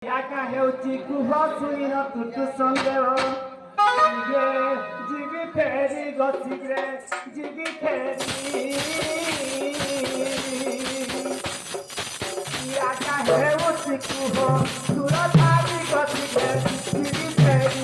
একা হেউচি কুহ শুনিন তুতু সন্দেহ জিবি ফেরি গছিরে জিবি ফেরি একা হেউচি কুহ দূর ছাড়ি গছিরে জিবি ফেরি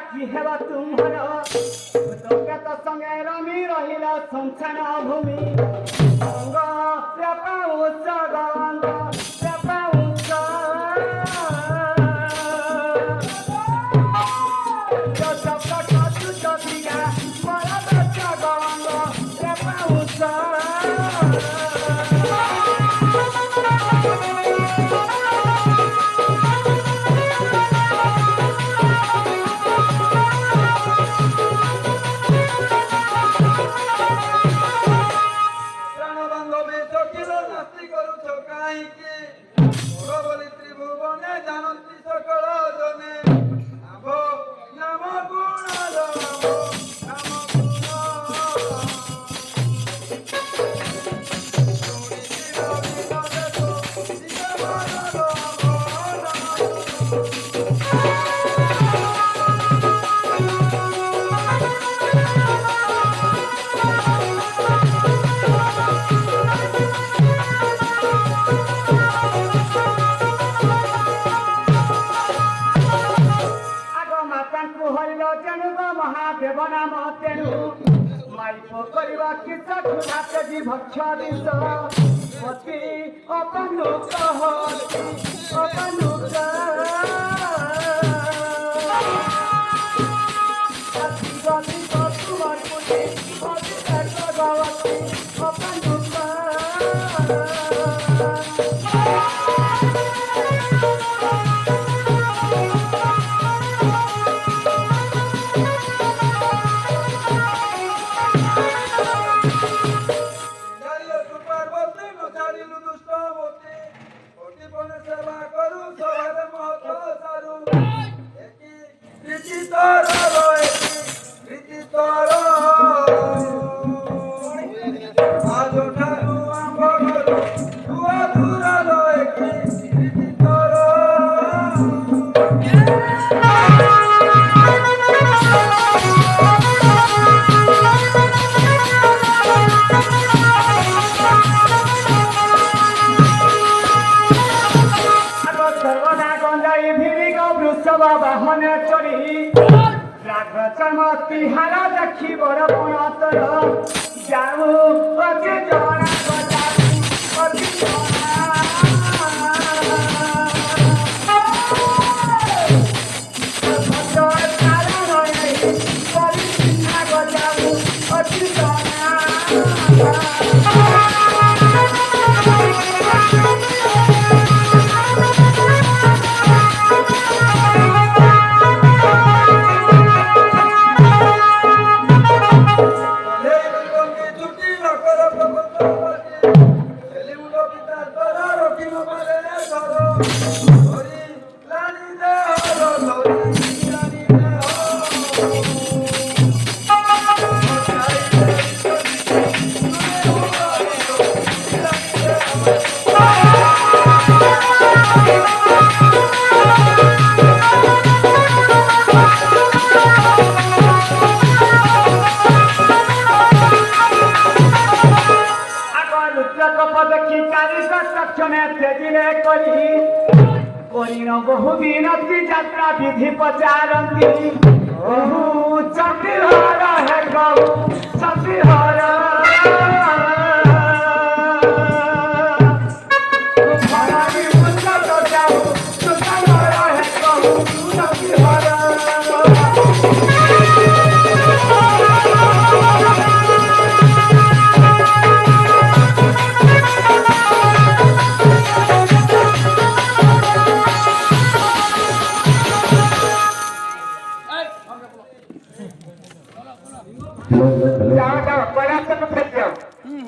কি হেবা তুমর তোকে তো সঙ্গে রমি রহিল সংসার ভূমি অঙ্গ রেপা উচ্চ গঙ্গ রেপা উচ্চ দিগা বড় বেচ গঙ্গ রেপা উচ্চ মহাদেব নাম তেণু মাইপ କରିବା କିସ କ୍ଷୁଧାତେ ଭକ୍ଷ ବିଷ ଅତି ଅପନୁକ ହତି ଅପନୁକ ଅତି ଗତି ତୁମର ପୁଣି ଅତି ଭଗବତୀ ଅପନୁକ বাহনে চড়ি রাঘ চমতি হারা দেখি বড় পুণতর যাও অতি জনা গজাবি অতি জনা ভজর তারা রয়ে করি চিন্তা গজাবু অতি জনা বহু বিনতি যাত্রা বিধি পচারନ୍ତି বহু চন্দ্রহর হে গৌ চন্দ্রহর हॅलो हॅलो जावा जावा पळाचं